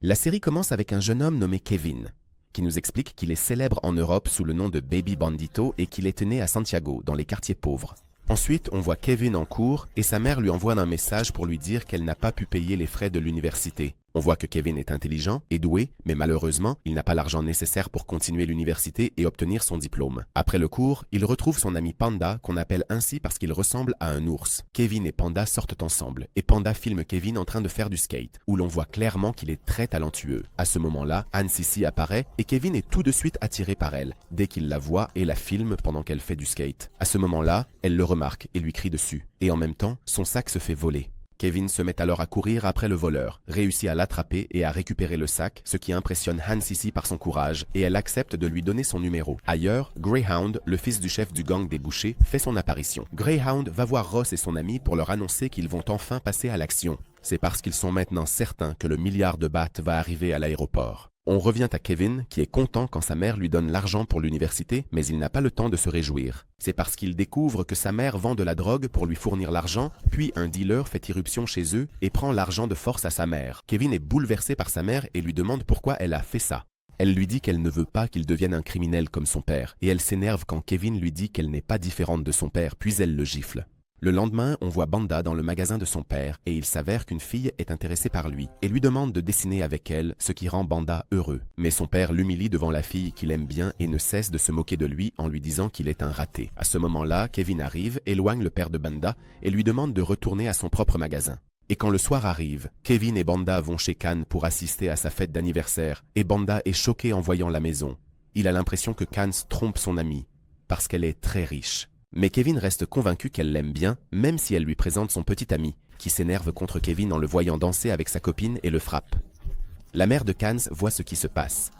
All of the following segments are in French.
La série commence avec un jeune homme nommé Kevin, qui nous explique qu'il est célèbre en Europe sous le nom de Baby Bandito et qu'il est né à Santiago, dans les quartiers pauvres. Ensuite, on voit Kevin en cours et sa mère lui envoie un message pour lui dire qu'elle n'a pas pu payer les frais de l'université. On voit que Kevin est intelligent et doué, mais malheureusement, il n'a pas l'argent nécessaire pour continuer l'université et obtenir son diplôme. Après le cours, il retrouve son ami Panda, qu'on appelle ainsi parce qu'il ressemble à un ours. Kevin et Panda sortent ensemble, et Panda filme Kevin en train de faire du skate, où l'on voit clairement qu'il est très talentueux. À ce moment-là, Anne Sissi apparaît et Kevin est tout de suite attiré par elle, dès qu'il la voit et la filme pendant qu'elle fait du skate. À ce moment-là, elle le remarque et lui crie dessus. Et en même temps, son sac se fait voler. Kevin se met alors à courir après le voleur, réussit à l'attraper et à récupérer le sac, ce qui impressionne Anne Sissi par son courage, et elle accepte de lui donner son numéro. Ailleurs, Greyhound, le fils du chef du gang des bouchers, fait son apparition. Greyhound va voir Ross et son ami pour leur annoncer qu'ils vont enfin passer à l'action. C'est parce qu'ils sont maintenant certains que le milliard de bahts va arriver à l'aéroport. On revient à Kevin, qui est content quand sa mère lui donne l'argent pour l'université, mais il n'a pas le temps de se réjouir. C'est parce qu'il découvre que sa mère vend de la drogue pour lui fournir l'argent, puis un dealer fait irruption chez eux et prend l'argent de force à sa mère. Kevin est bouleversé par sa mère et lui demande pourquoi elle a fait ça. Elle lui dit qu'elle ne veut pas qu'il devienne un criminel comme son père, et elle s'énerve quand Kevin lui dit qu'elle n'est pas différente de son père, puis elle le gifle. Le lendemain, on voit Banda dans le magasin de son père et il s'avère qu'une fille est intéressée par lui et lui demande de dessiner avec elle, ce qui rend Banda heureux. Mais son père l'humilie devant la fille qu'il aime bien et ne cesse de se moquer de lui en lui disant qu'il est un raté. À ce moment-là, Kevin arrive, éloigne le père de Banda et lui demande de retourner à son propre magasin. Et quand le soir arrive, Kevin et Banda vont chez Khan pour assister à sa fête d'anniversaire et Banda est choqué en voyant la maison. Il a l'impression que Khan trompe son amie parce qu'elle est très riche. Mais Kevin reste convaincu qu'elle l'aime bien, même si elle lui présente son petit ami, qui s'énerve contre Kevin en le voyant danser avec sa copine et le frappe. La mère de Kans voit ce qui se passe,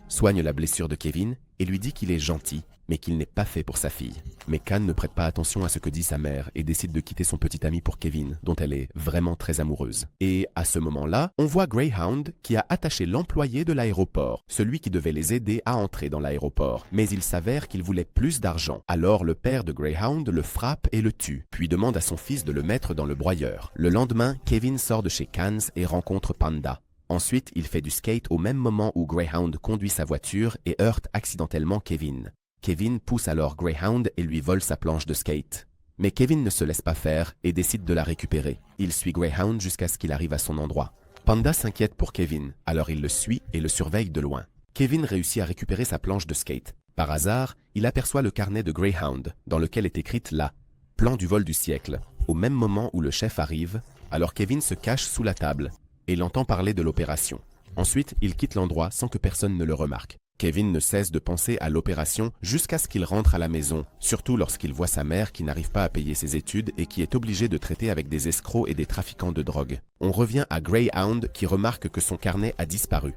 soigne la blessure de Kevin et lui dit qu'il est gentil, mais qu'il n'est pas fait pour sa fille. Mais Khan ne prête pas attention à ce que dit sa mère et décide de quitter son petit ami pour Kevin, dont elle est vraiment très amoureuse. Et à ce moment-là, on voit Greyhound qui a attaché l'employé de l'aéroport, celui qui devait les aider à entrer dans l'aéroport. Mais il s'avère qu'il voulait plus d'argent. Alors le père de Greyhound le frappe et le tue, puis demande à son fils de le mettre dans le broyeur. Le lendemain, Kevin sort de chez Kans et rencontre Panda. Ensuite, il fait du skate au même moment où Greyhound conduit sa voiture et heurte accidentellement Kevin. Kevin pousse alors Greyhound et lui vole sa planche de skate. Mais Kevin ne se laisse pas faire et décide de la récupérer. Il suit Greyhound jusqu'à ce qu'il arrive à son endroit. Panda s'inquiète pour Kevin, alors il le suit et le surveille de loin. Kevin réussit à récupérer sa planche de skate. Par hasard, il aperçoit le carnet de Greyhound, dans lequel est écrite là « Plan du vol du siècle ». Au même moment où le chef arrive, alors Kevin se cache sous la table et il entend parler de l'opération. Ensuite, il quitte l'endroit sans que personne ne le remarque. Kevin ne cesse de penser à l'opération jusqu'à ce qu'il rentre à la maison, surtout lorsqu'il voit sa mère qui n'arrive pas à payer ses études et qui est obligée de traiter avec des escrocs et des trafiquants de drogue. On revient à Greyhound qui remarque que son carnet a disparu.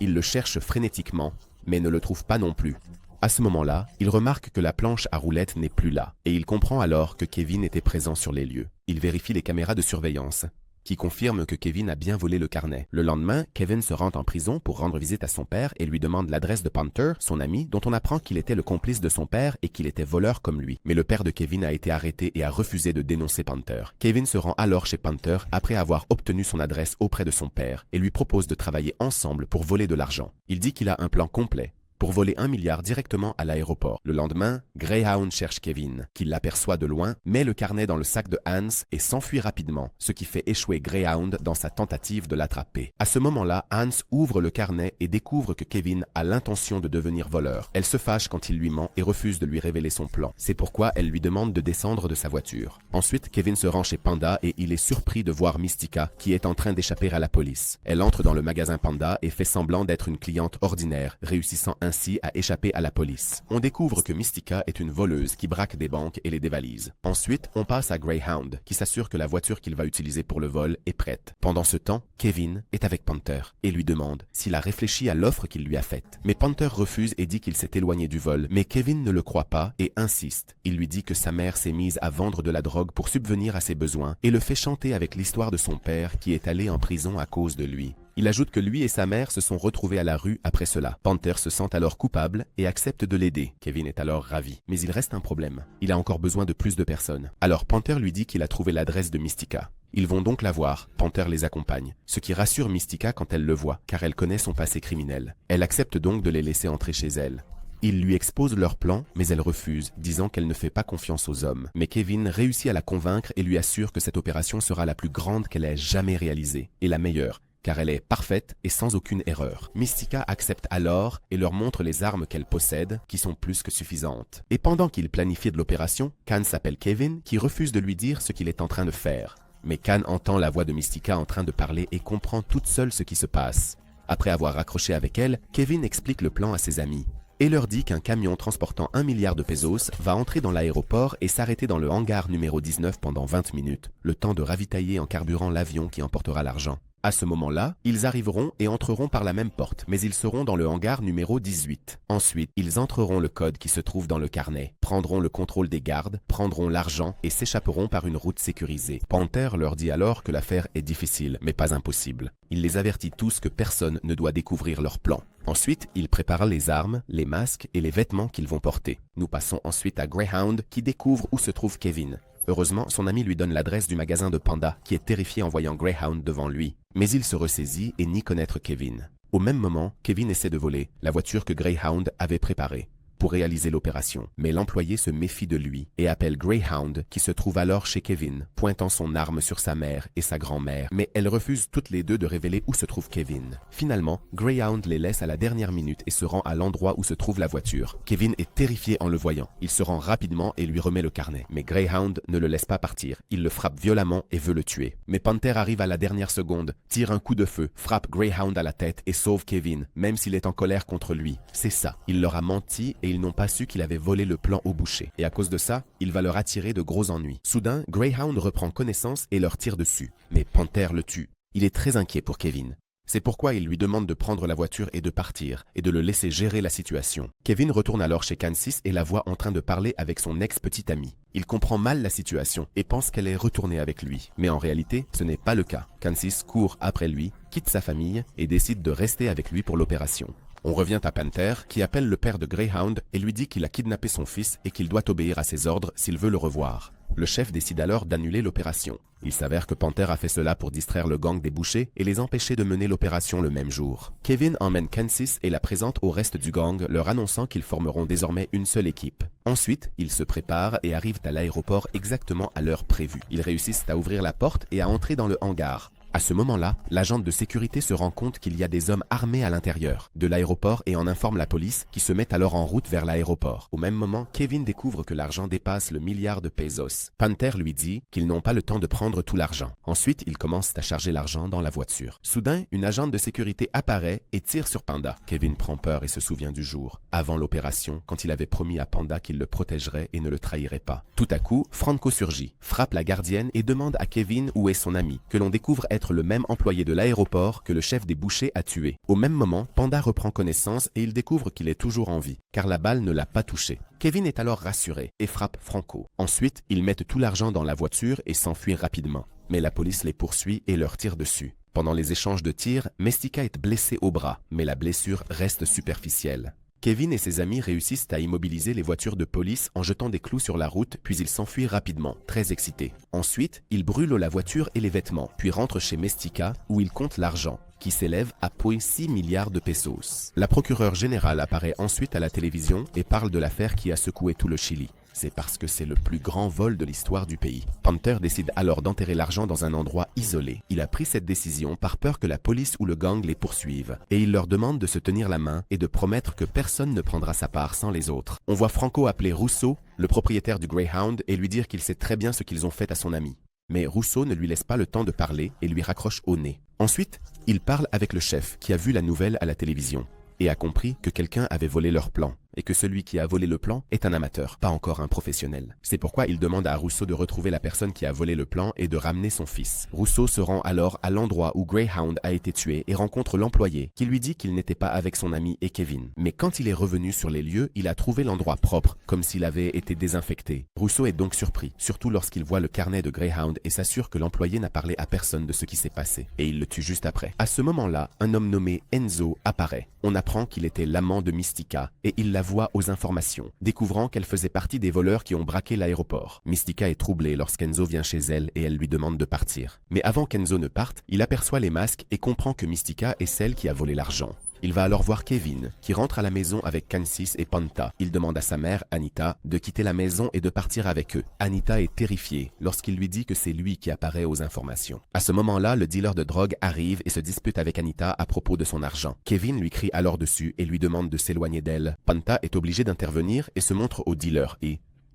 Il le cherche frénétiquement, mais ne le trouve pas non plus. À ce moment-là, il remarque que la planche à roulettes n'est plus là, et il comprend alors que Kevin était présent sur les lieux. Il vérifie les caméras de surveillance, qui confirme que Kevin a bien volé le carnet. Le lendemain, Kevin se rend en prison pour rendre visite à son père et lui demande l'adresse de Panther, son ami, dont on apprend qu'il était le complice de son père et qu'il était voleur comme lui. Mais le père de Kevin a été arrêté et a refusé de dénoncer Panther. Kevin se rend alors chez Panther après avoir obtenu son adresse auprès de son père et lui propose de travailler ensemble pour voler de l'argent. Il dit qu'il a un plan complet pour voler 1 milliard directement à l'aéroport. Le lendemain, Greyhound cherche Kevin, qui l'aperçoit de loin, met le carnet dans le sac de Hans et s'enfuit rapidement, ce qui fait échouer Greyhound dans sa tentative de l'attraper. À ce moment-là, Hans ouvre le carnet et découvre que Kevin a l'intention de devenir voleur. Elle se fâche quand il lui ment et refuse de lui révéler son plan. C'est pourquoi elle lui demande de descendre de sa voiture. Ensuite, Kevin se rend chez Panda et il est surpris de voir Mystica, qui est en train d'échapper à la police. Elle entre dans le magasin Panda et fait semblant d'être une cliente ordinaire, réussissant ainsi à échapper à la police. On découvre que Mystica est une voleuse qui braque des banques et les dévalise. Ensuite, on passe à Greyhound, qui s'assure que la voiture qu'il va utiliser pour le vol est prête. Pendant ce temps, Kevin est avec Panther et lui demande s'il a réfléchi à l'offre qu'il lui a faite. Mais Panther refuse et dit qu'il s'est éloigné du vol. Mais Kevin ne le croit pas et insiste. Il lui dit que sa mère s'est mise à vendre de la drogue pour subvenir à ses besoins et le fait chanter avec l'histoire de son père qui est allé en prison à cause de lui. Il ajoute que lui et sa mère se sont retrouvés à la rue après cela. Panther se sent alors coupable et accepte de l'aider. Kevin est alors ravi. Mais il reste un problème. Il a encore besoin de plus de personnes. Alors Panther lui dit qu'il a trouvé l'adresse de Mystica. Ils vont donc la voir. Panther les accompagne. Ce qui rassure Mystica quand elle le voit, car elle connaît son passé criminel. Elle accepte donc de les laisser entrer chez elle. Ils lui exposent leur plan, mais elle refuse, disant qu'elle ne fait pas confiance aux hommes. Mais Kevin réussit à la convaincre et lui assure que cette opération sera la plus grande qu'elle ait jamais réalisée, et la meilleure, car elle est parfaite et sans aucune erreur. Mystica accepte alors et leur montre les armes qu'elle possède, qui sont plus que suffisantes. Et pendant qu'il planifie de l'opération, Khan s'appelle Kevin, qui refuse de lui dire ce qu'il est en train de faire. Mais Khan entend la voix de Mystica en train de parler et comprend toute seule ce qui se passe. Après avoir raccroché avec elle, Kevin explique le plan à ses amis et leur dit qu'un camion transportant 1 milliard de pesos va entrer dans l'aéroport et s'arrêter dans le hangar numéro 19 pendant 20 minutes, le temps de ravitailler en carburant l'avion qui emportera l'argent. À ce moment-là, ils arriveront et entreront par la même porte, mais ils seront dans le hangar numéro 18. Ensuite, ils entreront le code qui se trouve dans le carnet, prendront le contrôle des gardes, prendront l'argent et s'échapperont par une route sécurisée. Panther leur dit alors que l'affaire est difficile, mais pas impossible. Il les avertit tous que personne ne doit découvrir leur plan. Ensuite, il prépare les armes, les masques et les vêtements qu'ils vont porter. Nous passons ensuite à Greyhound qui découvre où se trouve Kevin. Heureusement, son ami lui donne l'adresse du magasin de Panda, qui est terrifié en voyant Greyhound devant lui. Mais il se ressaisit et nie connaître Kevin. Au même moment, Kevin essaie de voler la voiture que Greyhound avait préparée pour réaliser l'opération. Mais l'employé se méfie de lui et appelle Greyhound, qui se trouve alors chez Kevin, pointant son arme sur sa mère et sa grand-mère. Mais elles refusent toutes les deux de révéler où se trouve Kevin. Finalement, Greyhound les laisse à la dernière minute et se rend à l'endroit où se trouve la voiture. Kevin est terrifié en le voyant. Il se rend rapidement et lui remet le carnet. Mais Greyhound ne le laisse pas partir. Il le frappe violemment et veut le tuer. Mais Panther arrive à la dernière seconde, tire un coup de feu, frappe Greyhound à la tête et sauve Kevin, même s'il est en colère contre lui. C'est ça. Il leur a menti et ils n'ont pas su qu'il avait volé le plan au boucher. Et à cause de ça, il va leur attirer de gros ennuis. Soudain, Greyhound reprend connaissance et leur tire dessus. Mais Panther le tue. Il est très inquiet pour Kevin. C'est pourquoi il lui demande de prendre la voiture et de partir, et de le laisser gérer la situation. Kevin retourne alors chez Kansas et la voit en train de parler avec son ex-petite amie. Il comprend mal la situation et pense qu'elle est retournée avec lui. Mais en réalité, ce n'est pas le cas. Kansas court après lui, quitte sa famille et décide de rester avec lui pour l'opération. On revient à Panther, qui appelle le père de Greyhound et lui dit qu'il a kidnappé son fils et qu'il doit obéir à ses ordres s'il veut le revoir. Le chef décide alors d'annuler l'opération. Il s'avère que Panther a fait cela pour distraire le gang des bouchers et les empêcher de mener l'opération le même jour. Kevin emmène Kansas et la présente au reste du gang, leur annonçant qu'ils formeront désormais une seule équipe. Ensuite, ils se préparent et arrivent à l'aéroport exactement à l'heure prévue. Ils réussissent à ouvrir la porte et à entrer dans le hangar. À ce moment-là, l'agente de sécurité se rend compte qu'il y a des hommes armés à l'intérieur de l'aéroport et en informe la police qui se met alors en route vers l'aéroport. Au même moment, Kevin découvre que l'argent dépasse le milliard de pesos. Panther lui dit qu'ils n'ont pas le temps de prendre tout l'argent. Ensuite, ils commencent à charger l'argent dans la voiture. Soudain, une agente de sécurité apparaît et tire sur Panda. Kevin prend peur et se souvient du jour, avant l'opération, quand il avait promis à Panda qu'il le protégerait et ne le trahirait pas. Tout à coup, Franco surgit, frappe la gardienne et demande à Kevin où est son ami, que l'on découvre être le même employé de l'aéroport que le chef des bouchers a tué. Au même moment, Panda reprend connaissance et il découvre qu'il est toujours en vie, car la balle ne l'a pas touché. Kevin est alors rassuré et frappe Franco. Ensuite, ils mettent tout l'argent dans la voiture et s'enfuient rapidement. Mais la police les poursuit et leur tire dessus. Pendant les échanges de tirs, Mystica est blessé au bras, mais la blessure reste superficielle. Kevin et ses amis réussissent à immobiliser les voitures de police en jetant des clous sur la route, puis ils s'enfuient rapidement, très excités. Ensuite, ils brûlent la voiture et les vêtements, puis rentrent chez Mystica, où ils comptent l'argent, qui s'élève à 6 milliards de pesos. La procureure générale apparaît ensuite à la télévision et parle de l'affaire qui a secoué tout le Chili. C'est parce que c'est le plus grand vol de l'histoire du pays. Panther décide alors d'enterrer l'argent dans un endroit isolé. Il a pris cette décision par peur que la police ou le gang les poursuive. Et il leur demande de se tenir la main et de promettre que personne ne prendra sa part sans les autres. On voit Franco appeler Russo, le propriétaire du Greyhound, et lui dire qu'il sait très bien ce qu'ils ont fait à son ami. Mais Russo ne lui laisse pas le temps de parler et lui raccroche au nez. Ensuite, il parle avec le chef qui a vu la nouvelle à la télévision et a compris que quelqu'un avait volé leur plan. et que celui qui a volé le plan est un amateur, pas encore un professionnel. C'est pourquoi il demande à Rousseau de retrouver la personne qui a volé le plan et de ramener son fils. Rousseau se rend alors à l'endroit où Greyhound a été tué et rencontre l'employé qui lui dit qu'il n'était pas avec son ami et Kevin. Mais quand il est revenu sur les lieux, il a trouvé l'endroit propre, comme s'il avait été désinfecté. Rousseau est donc surpris, surtout lorsqu'il voit le carnet de Greyhound et s'assure que l'employé n'a parlé à personne de ce qui s'est passé. Et il le tue juste après. À ce moment-là, un homme nommé Enzo apparaît. On apprend qu'il était l'amant de Mystica et il la voit aux informations, découvrant qu'elle faisait partie des voleurs qui ont braqué l'aéroport. Mystica est troublée lorsqu'Enzo vient chez elle et elle lui demande de partir. Mais avant qu'Enzo ne parte, il aperçoit les masques et comprend que Mystica est celle qui a volé l'argent. Il va alors voir Kevin, qui rentre à la maison avec Cansis et Panta. Il demande à sa mère, Anita, de quitter la maison et de partir avec eux. Anita est terrifiée lorsqu'il lui dit que c'est lui qui apparaît aux informations. À ce moment-là, le dealer de drogue arrive et se dispute avec Anita à propos de son argent. Kevin lui crie alors dessus et lui demande de s'éloigner d'elle. Panta est obligé d'intervenir et se montre au dealer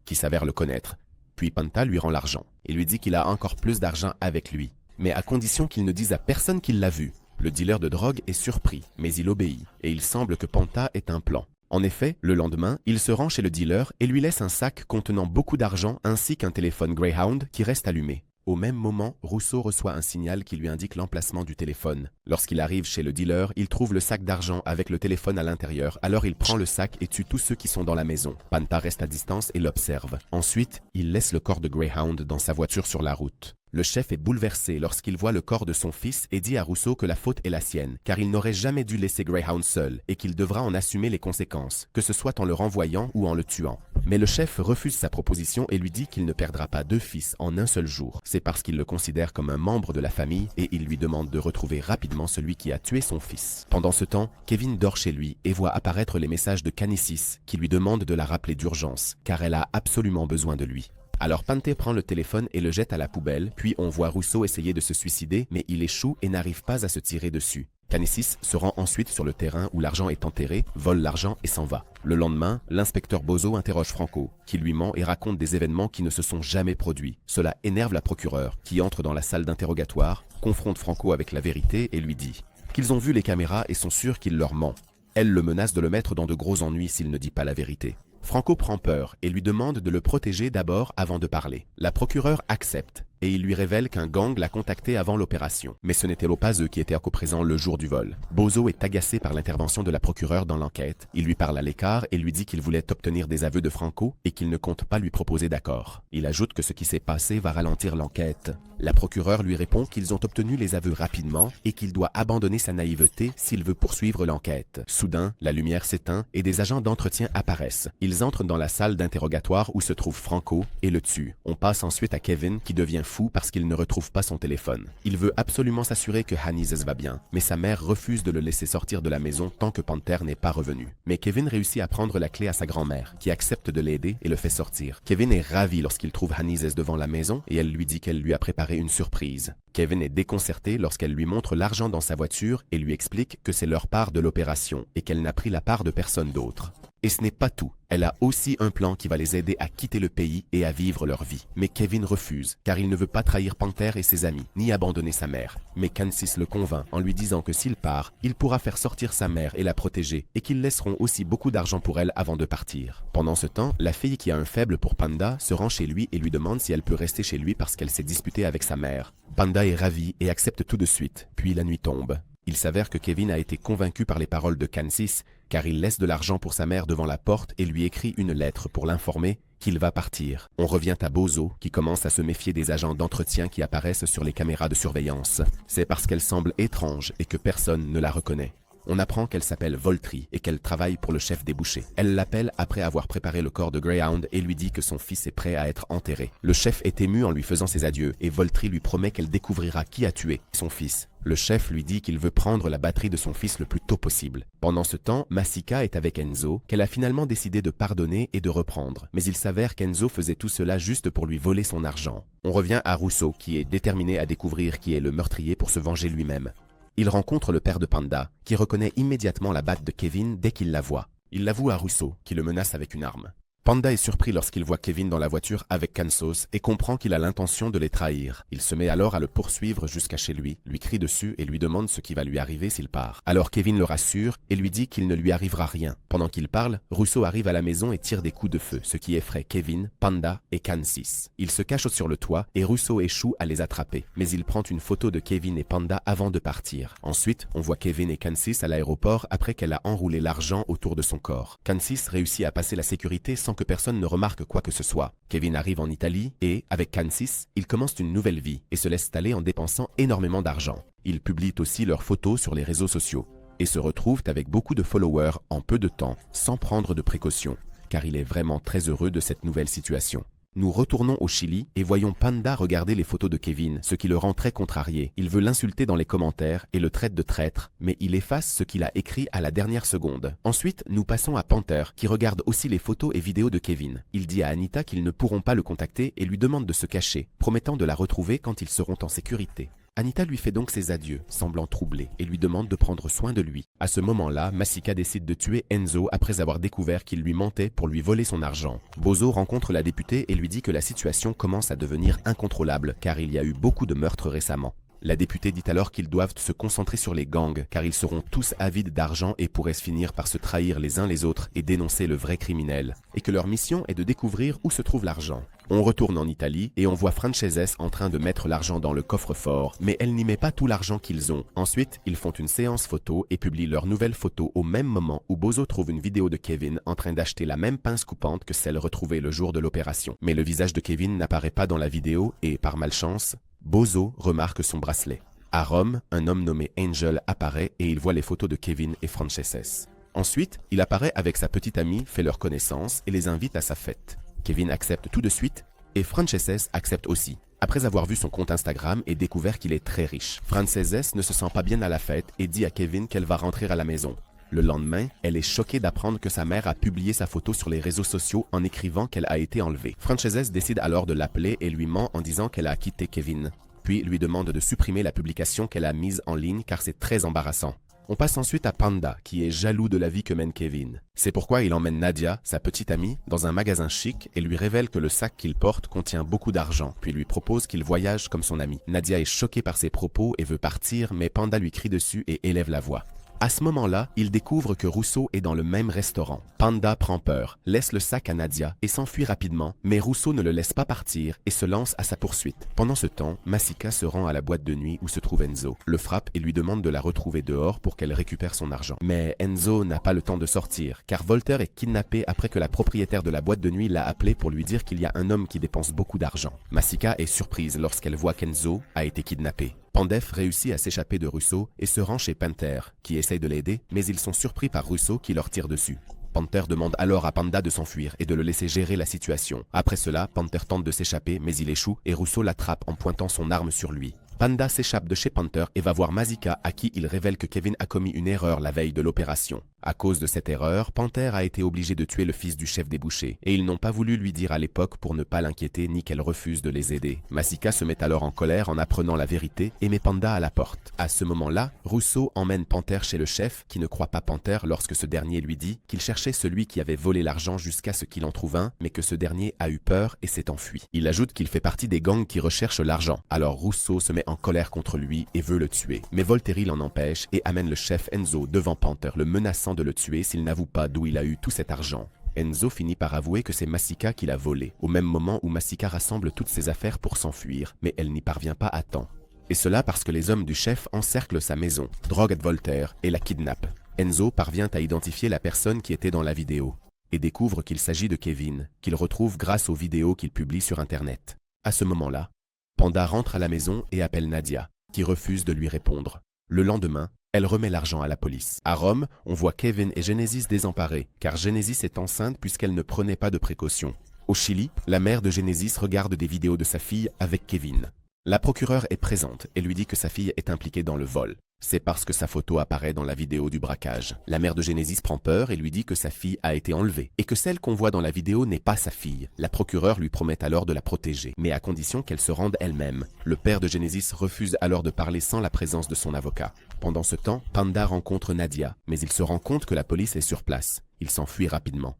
qui s'avère le connaître. Puis Panta lui rend l'argent et lui dit qu'il a encore plus d'argent avec lui, mais à condition qu'il ne dise à personne qu'il l'a vu. Le dealer de drogue est surpris, mais il obéit, et il semble que Panta ait un plan. En effet, le lendemain, il se rend chez le dealer et lui laisse un sac contenant beaucoup d'argent ainsi qu'un téléphone Greyhound qui reste allumé. Au même moment, Rousseau reçoit un signal qui lui indique l'emplacement du téléphone. Lorsqu'il arrive chez le dealer, il trouve le sac d'argent avec le téléphone à l'intérieur, alors il prend le sac et tue tous ceux qui sont dans la maison. Panta reste à distance et l'observe. Ensuite, il laisse le corps de Greyhound dans sa voiture sur la route. Le chef est bouleversé lorsqu'il voit le corps de son fils et dit à Rousseau que la faute est la sienne, car il n'aurait jamais dû laisser Greyhound seul et qu'il devra en assumer les conséquences, que ce soit en le renvoyant ou en le tuant. Mais le chef refuse sa proposition et lui dit qu'il ne perdra pas 2 fils en un seul jour. C'est parce qu'il le considère comme un membre de la famille et il lui demande de retrouver rapidement celui qui a tué son fils. Pendant ce temps, Kevin dort chez lui et voit apparaître les messages de Canisius qui lui demande de la rappeler d'urgence, car elle a absolument besoin de lui. Alors Pante prend le téléphone et le jette à la poubelle, puis on voit Rousseau essayer de se suicider, mais il échoue et n'arrive pas à se tirer dessus. Canisius se rend ensuite sur le terrain où l'argent est enterré, vole l'argent et s'en va. Le lendemain, l'inspecteur Bozo interroge Franco, qui lui ment et raconte des événements qui ne se sont jamais produits. Cela énerve la procureure, qui entre dans la salle d'interrogatoire, confronte Franco avec la vérité et lui dit qu'ils ont vu les caméras et sont sûrs qu'il leur ment. Elle le menace de le mettre dans de gros ennuis s'il ne dit pas la vérité. Franco prend peur et lui demande de le protéger d'abord avant de parler. La procureure accepte et il lui révèle qu'un gang l'a contacté avant l'opération. Mais ce n'était pas eux qui étaient à co-présent le jour du vol. Bozo est agacé par l'intervention de la procureure dans l'enquête. Il lui parle à l'écart et lui dit qu'il voulait obtenir des aveux de Franco et qu'il ne compte pas lui proposer d'accord. Il ajoute que ce qui s'est passé va ralentir l'enquête. La procureure lui répond qu'ils ont obtenu les aveux rapidement et qu'il doit abandonner sa naïveté s'il veut poursuivre l'enquête. Soudain, la lumière s'éteint et des agents d'entretien apparaissent. Ils entrent dans la salle d'interrogatoire où se trouve Franco et le tuent. On passe ensuite à Kevin qui devient fou parce qu'il ne retrouve pas son téléphone. Il veut absolument s'assurer que Hanizes va bien, mais sa mère refuse de le laisser sortir de la maison tant que Panther n'est pas revenu. Mais Kevin réussit à prendre la clé à sa grand-mère, qui accepte de l'aider et le fait sortir. Kevin est ravi lorsqu'il trouve Hanizes devant la maison et elle lui dit qu'elle lui a préparé une surprise. Kevin est déconcerté lorsqu'elle lui montre l'argent dans sa voiture et lui explique que c'est leur part de l'opération et qu'elle n'a pris la part de personne d'autre. Et ce n'est pas tout. Elle a aussi un plan qui va les aider à quitter le pays et à vivre leur vie. Mais Kevin refuse, car il ne veut pas trahir Panther et ses amis, ni abandonner sa mère. Mais Canisius le convainc en lui disant que s'il part, il pourra faire sortir sa mère et la protéger, et qu'ils laisseront aussi beaucoup d'argent pour elle avant de partir. Pendant ce temps, la fille qui a un faible pour Panda se rend chez lui et lui demande si elle peut rester chez lui parce qu'elle s'est disputée avec sa mère. Panda est ravi et accepte tout de suite, puis la nuit tombe. Il s'avère que Kevin a été convaincu par les paroles de Canisius, car il laisse de l'argent pour sa mère devant la porte et lui écrit une lettre pour l'informer qu'il va partir. On revient à Bozo, qui commence à se méfier des agents d'entretien qui apparaissent sur les caméras de surveillance. C'est parce qu'elle semble étrange et que personne ne la reconnaît. On apprend qu'elle s'appelle Voltri et qu'elle travaille pour le chef des bouchers. Elle l'appelle après avoir préparé le corps de Greyhound et lui dit que son fils est prêt à être enterré. Le chef est ému en lui faisant ses adieux et Voltri lui promet qu'elle découvrira qui a tué son fils. Le chef lui dit qu'il veut prendre la batterie de son fils le plus tôt possible. Pendant ce temps, Masika est avec Enzo, qu'elle a finalement décidé de pardonner et de reprendre. Mais il s'avère qu'Enzo faisait tout cela juste pour lui voler son argent. On revient à Rousseau, qui est déterminé à découvrir qui est le meurtrier pour se venger lui-même. Il rencontre le père de Panda, qui reconnaît immédiatement la batte de Kevin dès qu'il la voit. Il l'avoue à Rousseau, qui le menace avec une arme. Panda est surpris lorsqu'il voit Kevin dans la voiture avec Kansos et comprend qu'il a l'intention de les trahir. Il se met alors à le poursuivre jusqu'à chez lui crie dessus et lui demande ce qui va lui arriver s'il part. Alors Kevin le rassure et lui dit qu'il ne lui arrivera rien. Pendant qu'il parle, Russo arrive à la maison et tire des coups de feu, ce qui effraie Kevin, Panda et Kansis. Il se cache sur le toit et Russo échoue à les attraper. Mais il prend une photo de Kevin et Panda avant de partir. Ensuite, on voit Kevin et Kansis à l'aéroport après qu'elle a enroulé l'argent autour de son corps. Kansis réussit à passer la sécurité sans que personne ne remarque quoi que ce soit. Kevin arrive en Italie et, avec Kansis, ils commencent une nouvelle vie et se laissent aller en dépensant énormément d'argent. Ils publient aussi leurs photos sur les réseaux sociaux et se retrouvent avec beaucoup de followers en peu de temps, sans prendre de précautions, car il est vraiment très heureux de cette nouvelle situation. Nous retournons au Chili et voyons Panda regarder les photos de Kevin, ce qui le rend très contrarié. Il veut l'insulter dans les commentaires et le traite de traître, mais il efface ce qu'il a écrit à la dernière seconde. Ensuite, nous passons à Panther, qui regarde aussi les photos et vidéos de Kevin. Il dit à Anita qu'ils ne pourront pas le contacter et lui demande de se cacher, promettant de la retrouver quand ils seront en sécurité. Anita lui fait donc ses adieux, semblant troublée, et lui demande de prendre soin de lui. À ce moment-là, Masika décide de tuer Enzo après avoir découvert qu'il lui mentait pour lui voler son argent. Bozo rencontre la députée et lui dit que la situation commence à devenir incontrôlable, car il y a eu beaucoup de meurtres récemment. La députée dit alors qu'ils doivent se concentrer sur les gangs, car ils seront tous avides d'argent et pourraient finir par se trahir les uns les autres et dénoncer le vrai criminel, et que leur mission est de découvrir où se trouve l'argent. On retourne en Italie et on voit Franceses en train de mettre l'argent dans le coffre-fort, mais elle n'y met pas tout l'argent qu'ils ont. Ensuite, ils font une séance photo et publient leur nouvelle photo au même moment où Bozo trouve une vidéo de Kevin en train d'acheter la même pince coupante que celle retrouvée le jour de l'opération. Mais le visage de Kevin n'apparaît pas dans la vidéo et, par malchance, Bozo remarque son bracelet. À Rome, un homme nommé Angel apparaît et il voit les photos de Kevin et Franceses. Ensuite, il apparaît avec sa petite amie, fait leur connaissance et les invite à sa fête. Kevin accepte tout de suite et Franceses accepte aussi, après avoir vu son compte Instagram et découvert qu'il est très riche. Franceses ne se sent pas bien à la fête et dit à Kevin qu'elle va rentrer à la maison. Le lendemain, elle est choquée d'apprendre que sa mère a publié sa photo sur les réseaux sociaux en écrivant qu'elle a été enlevée. Franceses décide alors de l'appeler et lui ment en disant qu'elle a quitté Kevin, puis lui demande de supprimer la publication qu'elle a mise en ligne car c'est très embarrassant. On passe ensuite à Panda, qui est jaloux de la vie que mène Kevin. C'est pourquoi il emmène Nadia, sa petite amie, dans un magasin chic et lui révèle que le sac qu'il porte contient beaucoup d'argent, puis lui propose qu'il voyage comme son ami. Nadia est choquée par ses propos et veut partir, mais Panda lui crie dessus et élève la voix. À ce moment-là, il découvre que Russo est dans le même restaurant. Panda prend peur, laisse le sac à Nadia et s'enfuit rapidement, mais Russo ne le laisse pas partir et se lance à sa poursuite. Pendant ce temps, Masika se rend à la boîte de nuit où se trouve Enzo, le frappe et lui demande de la retrouver dehors pour qu'elle récupère son argent. Mais Enzo n'a pas le temps de sortir, car Volter est kidnappé après que la propriétaire de la boîte de nuit l'a appelé pour lui dire qu'il y a un homme qui dépense beaucoup d'argent. Masika est surprise lorsqu'elle voit qu'Enzo a été kidnappé. Pandef réussit à s'échapper de Russo et se rend chez Panther, qui essaye de l'aider, mais ils sont surpris par Russo qui leur tire dessus. Panther demande alors à Panda de s'enfuir et de le laisser gérer la situation. Après cela, Panther tente de s'échapper, mais il échoue et Russo l'attrape en pointant son arme sur lui. Panda s'échappe de chez Panther et va voir Masika à qui il révèle que Kevin a commis une erreur la veille de l'opération. À cause de cette erreur, Panther a été obligé de tuer le fils du chef des bouchers et ils n'ont pas voulu lui dire à l'époque pour ne pas l'inquiéter ni qu'elle refuse de les aider. Masika se met alors en colère en apprenant la vérité et met Panda à la porte. À ce moment-là, Russo emmène Panther chez le chef qui ne croit pas Panther lorsque ce dernier lui dit qu'il cherchait celui qui avait volé l'argent jusqu'à ce qu'il en trouve un, mais que ce dernier a eu peur et s'est enfui. Il ajoute qu'il fait partie des gangs qui recherchent l'argent. Alors Russo se met en colère contre lui et veut le tuer. Mais Volteri l'en empêche et amène le chef Enzo devant Panther, le menaçant de le tuer s'il n'avoue pas d'où il a eu tout cet argent. Enzo finit par avouer que c'est Masika qui l'a volé, au même moment où Masika rassemble toutes ses affaires pour s'enfuir, mais elle n'y parvient pas à temps. Et cela parce que les hommes du chef encerclent sa maison, droguent Volter et la kidnappent. Enzo parvient à identifier la personne qui était dans la vidéo et découvre qu'il s'agit de Kevin, qu'il retrouve grâce aux vidéos qu'il publie sur Internet. À ce moment-là, Panda rentre à la maison et appelle Nadia, qui refuse de lui répondre. Le lendemain, elle remet l'argent à la police. À Rome, on voit Kevin et Genesis désemparés, car Genesis est enceinte puisqu'elle ne prenait pas de précautions. Au Chili, la mère de Genesis regarde des vidéos de sa fille avec Kevin. La procureure est présente et lui dit que sa fille est impliquée dans le vol. C'est parce que sa photo apparaît dans la vidéo du braquage. La mère de Genesis prend peur et lui dit que sa fille a été enlevée et que celle qu'on voit dans la vidéo n'est pas sa fille. La procureure lui promet alors de la protéger, mais à condition qu'elle se rende elle-même. Le père de Genesis refuse alors de parler sans la présence de son avocat. Pendant ce temps, Panda rencontre Nadia, mais il se rend compte que la police est sur place. Il s'enfuit rapidement.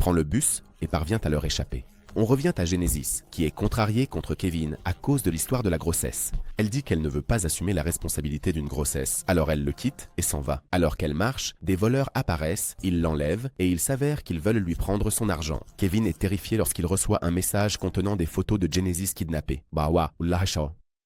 prend le bus et parvient à leur échapper. On revient à Genesis, qui est contrariée contre Kevin à cause de l'histoire de la grossesse. Elle dit qu'elle ne veut pas assumer la responsabilité d'une grossesse, alors elle le quitte et s'en va. Alors qu'elle marche, des voleurs apparaissent, ils l'enlèvent et il s'avère qu'ils veulent lui prendre son argent. Kevin est terrifié lorsqu'il reçoit un message contenant des photos de Genesis kidnappée.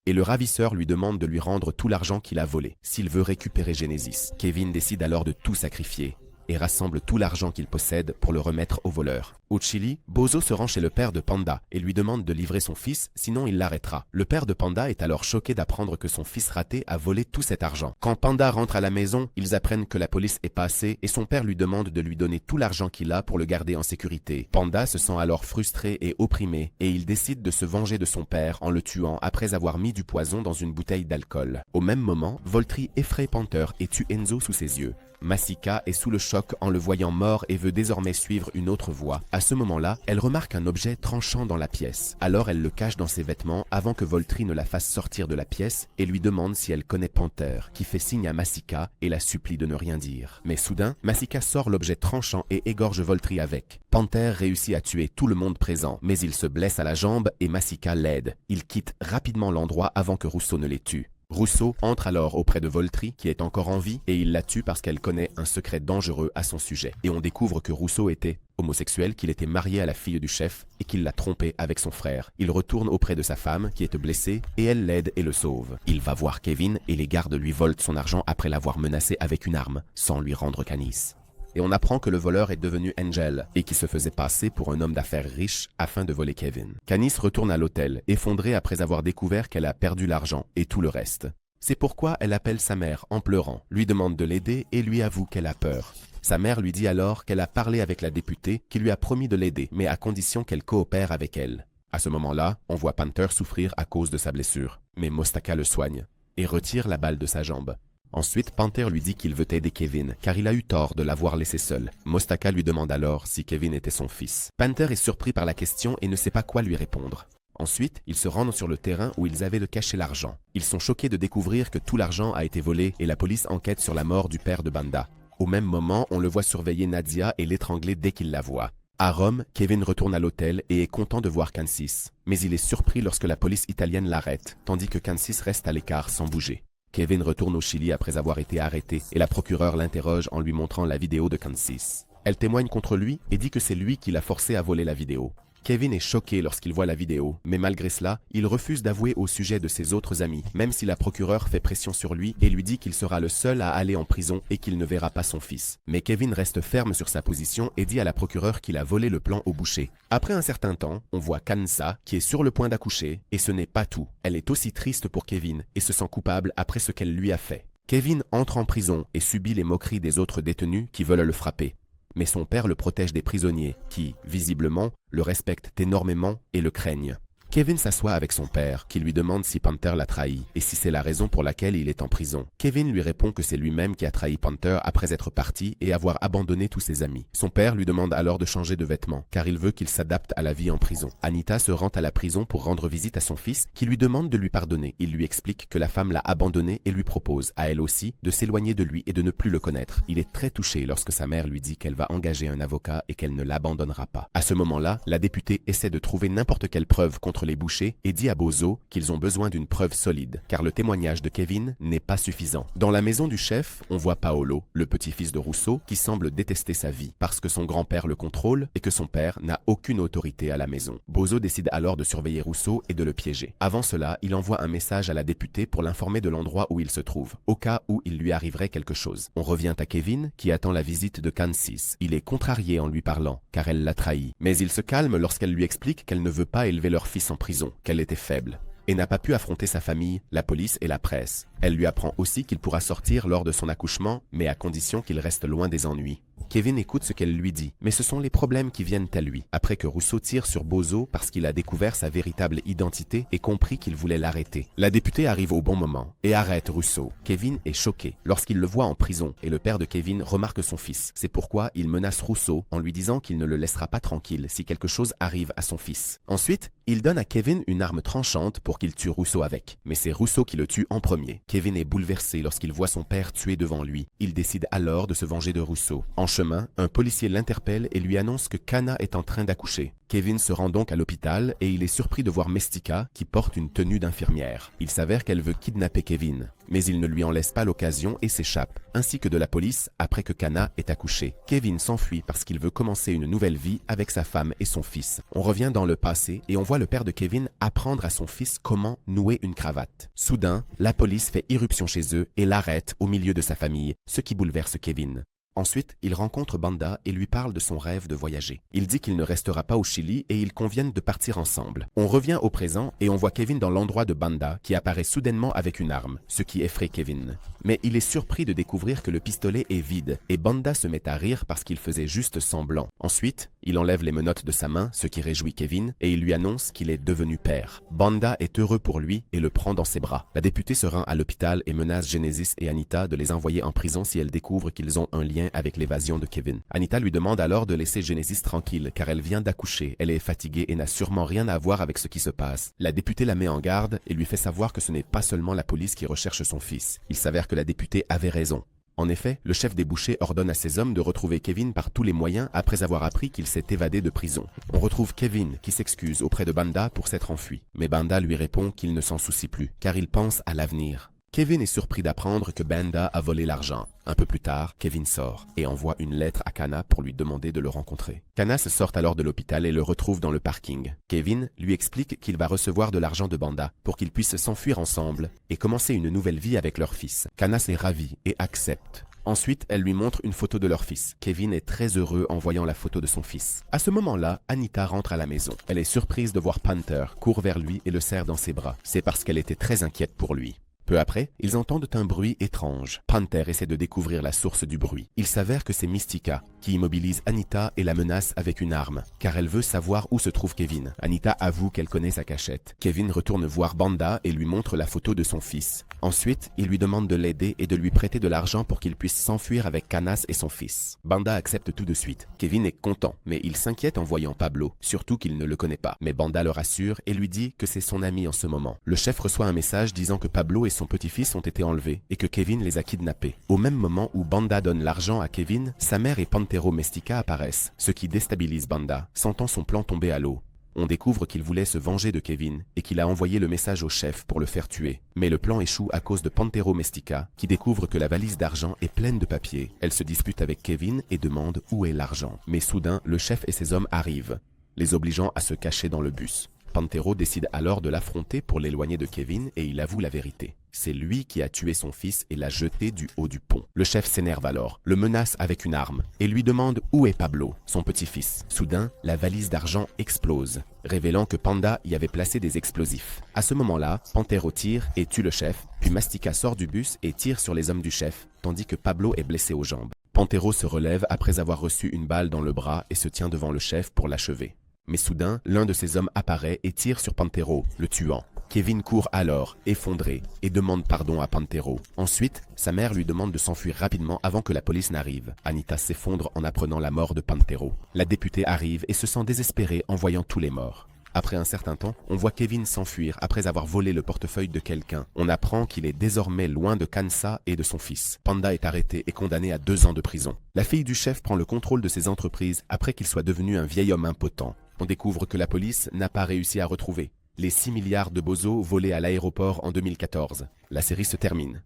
Et le ravisseur lui demande de lui rendre tout l'argent qu'il a volé, s'il veut récupérer Genesis. Kevin décide alors de tout sacrifier et rassemble tout l'argent qu'il possède pour le remettre au voleur. Au Chili, Bozo se rend chez le père de Panda et lui demande de livrer son fils, sinon il l'arrêtera. Le père de Panda est alors choqué d'apprendre que son fils raté a volé tout cet argent. Quand Panda rentre à la maison, ils apprennent que la police est passée et son père lui demande de lui donner tout l'argent qu'il a pour le garder en sécurité. Panda se sent alors frustré et opprimé et il décide de se venger de son père en le tuant après avoir mis du poison dans une bouteille d'alcool. Au même moment, Voltri effraie Panther et tue Enzo sous ses yeux. Masika est sous le choc en le voyant mort et veut désormais suivre une autre voie. À ce moment-là, elle remarque un objet tranchant dans la pièce. Alors elle le cache dans ses vêtements avant que Voltri ne la fasse sortir de la pièce et lui demande si elle connaît Panther, qui fait signe à Masika et la supplie de ne rien dire. Mais soudain, Masika sort l'objet tranchant et égorge Voltri avec. Panther réussit à tuer tout le monde présent, mais il se blesse à la jambe et Masika l'aide. Il quitte rapidement l'endroit avant que Rousseau ne les tue. Rousseau entre alors auprès de Voltri, qui est encore en vie, et il la tue parce qu'elle connaît un secret dangereux à son sujet. Et on découvre que Rousseau était homosexuel, qu'il était marié à la fille du chef et qu'il l'a trompé avec son frère. Il retourne auprès de sa femme, qui est blessée, et elle l'aide et le sauve. Il va voir Kevin et les gardes lui volent son argent après l'avoir menacé avec une arme, sans lui rendre Canis. Et on apprend que le voleur est devenu Angel et qui se faisait passer pour un homme d'affaires riche afin de voler Kevin. Canis retourne à l'hôtel, effondrée après avoir découvert qu'elle a perdu l'argent et tout le reste. C'est pourquoi elle appelle sa mère en pleurant, lui demande de l'aider et lui avoue qu'elle a peur. Sa mère lui dit alors qu'elle a parlé avec la députée qui lui a promis de l'aider, mais à condition qu'elle coopère avec elle. À ce moment-là, on voit Panther souffrir à cause de sa blessure, mais Mostaka le soigne et retire la balle de sa jambe. Ensuite, Panther lui dit qu'il veut aider Kevin, car il a eu tort de l'avoir laissé seul. Mostaka lui demande alors si Kevin était son fils. Panther est surpris par la question et ne sait pas quoi lui répondre. Ensuite, ils se rendent sur le terrain où ils avaient caché l'argent. Ils sont choqués de découvrir que tout l'argent a été volé et la police enquête sur la mort du père de Banda. Au même moment, on le voit surveiller Nadia et l'étrangler dès qu'il la voit. À Rome, Kevin retourne à l'hôtel et est content de voir Cansis. Mais il est surpris lorsque la police italienne l'arrête, tandis que Cansis reste à l'écart sans bouger. Kevin retourne au Chili après avoir été arrêté et la procureure l'interroge en lui montrant la vidéo de Cansis. Elle témoigne contre lui et dit que c'est lui qui l'a forcé à voler la vidéo. Kevin est choqué lorsqu'il voit la vidéo, mais malgré cela, il refuse d'avouer au sujet de ses autres amis, même si la procureure fait pression sur lui et lui dit qu'il sera le seul à aller en prison et qu'il ne verra pas son fils. Mais Kevin reste ferme sur sa position et dit à la procureure qu'il a volé le plan au boucher. Après un certain temps, on voit Kansa qui est sur le point d'accoucher et ce n'est pas tout. Elle est aussi triste pour Kevin et se sent coupable après ce qu'elle lui a fait. Kevin entre en prison et subit les moqueries des autres détenus qui veulent le frapper. Mais son père le protège des prisonniers qui, visiblement, le respectent énormément et le craignent. Kevin s'assoit avec son père, qui lui demande si Panther l'a trahi et si c'est la raison pour laquelle il est en prison. Kevin lui répond que c'est lui-même qui a trahi Panther après être parti et avoir abandonné tous ses amis. Son père lui demande alors de changer de vêtements, car il veut qu'il s'adapte à la vie en prison. Anita se rend à la prison pour rendre visite à son fils, qui lui demande de lui pardonner. Il lui explique que la femme l'a abandonné et lui propose, à elle aussi, de s'éloigner de lui et de ne plus le connaître. Il est très touché lorsque sa mère lui dit qu'elle va engager un avocat et qu'elle ne l'abandonnera pas. À ce moment-là, la députée essaie de trouver n'importe quelle preuve contre les bouchers et dit à Bozo qu'ils ont besoin d'une preuve solide, car le témoignage de Kevin n'est pas suffisant. Dans la maison du chef, on voit Paolo, le petit-fils de Rousseau, qui semble détester sa vie, parce que son grand-père le contrôle et que son père n'a aucune autorité à la maison. Bozo décide alors de surveiller Rousseau et de le piéger. Avant cela, il envoie un message à la députée pour l'informer de l'endroit où il se trouve, au cas où il lui arriverait quelque chose. On revient à Kevin, qui attend la visite de Cansis. Il est contrarié en lui parlant, car elle l'a trahi. Mais il se calme lorsqu'elle lui explique qu'elle ne veut pas élever leur fils en prison, qu'elle était faible et n'a pas pu affronter sa famille, la police et la presse. Elle lui apprend aussi qu'il pourra sortir lors de son accouchement, mais à condition qu'il reste loin des ennuis. Kevin écoute ce qu'elle lui dit, mais ce sont les problèmes qui viennent à lui, après que Rousseau tire sur Bozo parce qu'il a découvert sa véritable identité et compris qu'il voulait l'arrêter. La députée arrive au bon moment et arrête Rousseau. Kevin est choqué lorsqu'il le voit en prison et le père de Kevin remarque son fils. C'est pourquoi il menace Rousseau en lui disant qu'il ne le laissera pas tranquille si quelque chose arrive à son fils. Ensuite, il donne à Kevin une arme tranchante pour qu'il tue Rousseau avec, mais c'est Rousseau qui le tue en premier. Kevin est bouleversé lorsqu'il voit son père tué devant lui. Il décide alors de se venger de Rousseau en En chemin, un policier l'interpelle et lui annonce que Kana est en train d'accoucher. Kevin se rend donc à l'hôpital et il est surpris de voir Mestika qui porte une tenue d'infirmière. Il s'avère qu'elle veut kidnapper Kevin, mais il ne lui en laisse pas l'occasion et s'échappe, ainsi que de la police après que Kana ait accouché. Kevin s'enfuit parce qu'il veut commencer une nouvelle vie avec sa femme et son fils. On revient dans le passé et on voit le père de Kevin apprendre à son fils comment nouer une cravate. Soudain, la police fait irruption chez eux et l'arrête au milieu de sa famille, ce qui bouleverse Kevin. Ensuite, il rencontre Banda et lui parle de son rêve de voyager. Il dit qu'il ne restera pas au Chili et ils conviennent de partir ensemble. On revient au présent et on voit Kevin dans l'endroit de Banda qui apparaît soudainement avec une arme, ce qui effraie Kevin. Mais il est surpris de découvrir que le pistolet est vide et Banda se met à rire parce qu'il faisait juste semblant. Ensuite, il enlève les menottes de sa main, ce qui réjouit Kevin, et il lui annonce qu'il est devenu père. Banda est heureux pour lui et le prend dans ses bras. La députée se rend à l'hôpital et menace Genesis et Anita de les envoyer en prison si elle découvre qu'ils ont un lien avec l'évasion de Kevin. Anita lui demande alors de laisser Genesis tranquille car elle vient d'accoucher, elle est fatiguée et n'a sûrement rien à voir avec ce qui se passe. La députée la met en garde et lui fait savoir que ce n'est pas seulement la police qui recherche son fils. Il s'avère que la députée avait raison. En effet, le chef des bouchers ordonne à ses hommes de retrouver Kevin par tous les moyens après avoir appris qu'il s'est évadé de prison. On retrouve Kevin qui s'excuse auprès de Banda pour s'être enfui. Mais Banda lui répond qu'il ne s'en soucie plus, car il pense à l'avenir. Kevin est surpris d'apprendre que Banda a volé l'argent. Un peu plus tard, Kevin sort et envoie une lettre à Kana pour lui demander de le rencontrer. Kana se sort alors de l'hôpital et le retrouve dans le parking. Kevin lui explique qu'il va recevoir de l'argent de Banda pour qu'ils puissent s'enfuir ensemble et commencer une nouvelle vie avec leur fils. Kana s'est ravi et accepte. Ensuite, elle lui montre une photo de leur fils. Kevin est très heureux en voyant la photo de son fils. À ce moment-là, Anita rentre à la maison. Elle est surprise de voir Panther, court vers lui et le serre dans ses bras. C'est parce qu'elle était très inquiète pour lui. Peu après, ils entendent un bruit étrange. Panther essaie de découvrir la source du bruit. Il s'avère que c'est Mestika qui immobilise Anita et la menace avec une arme, car elle veut savoir où se trouve Kevin. Anita avoue qu'elle connaît sa cachette. Kevin retourne voir Banda et lui montre la photo de son fils. Ensuite, il lui demande de l'aider et de lui prêter de l'argent pour qu'il puisse s'enfuir avec Canas et son fils. Banda accepte tout de suite. Kevin est content, mais il s'inquiète en voyant Pablo, surtout qu'il ne le connaît pas. Mais Banda le rassure et lui dit que c'est son ami en ce moment. Le chef reçoit un message disant que Pablo et son petit-fils ont été enlevés et que Kevin les a kidnappés. Au même moment où Banda donne l'argent à Kevin, sa mère et Pantero Mestika apparaissent, ce qui déstabilise Banda, sentant son plan tomber à l'eau. On découvre qu'il voulait se venger de Kevin et qu'il a envoyé le message au chef pour le faire tuer. Mais le plan échoue à cause de Pantero Mestika, qui découvre que la valise d'argent est pleine de papiers. Elle se dispute avec Kevin et demande où est l'argent. Mais soudain, le chef et ses hommes arrivent, les obligeant à se cacher dans le bus. Pantero décide alors de l'affronter pour l'éloigner de Kevin et il avoue la vérité. C'est lui qui a tué son fils et l'a jeté du haut du pont. Le chef s'énerve alors, le menace avec une arme et lui demande où est Pablo, son petit-fils. Soudain, la valise d'argent explose, révélant que Panda y avait placé des explosifs. À ce moment-là, Pantero tire et tue le chef, puis Mastika sort du bus et tire sur les hommes du chef, tandis que Pablo est blessé aux jambes. Pantero se relève après avoir reçu une balle dans le bras et se tient devant le chef pour l'achever. Mais soudain, l'un de ses hommes apparaît et tire sur Pantero, le tuant. Kevin court alors, effondré, et demande pardon à Pantero. Ensuite, sa mère lui demande de s'enfuir rapidement avant que la police n'arrive. Anita s'effondre en apprenant la mort de Pantero. La députée arrive et se sent désespérée en voyant tous les morts. Après un certain temps, on voit Kevin s'enfuir après avoir volé le portefeuille de quelqu'un. On apprend qu'il est désormais loin de Kansa et de son fils. Panda est arrêté et condamné à 2 ans de prison. La fille du chef prend le contrôle de ses entreprises après qu'il soit devenu un vieil homme impotent. On découvre que la police n'a pas réussi à retrouver les 6 milliards de bozos volés à l'aéroport en 2014. La série se termine.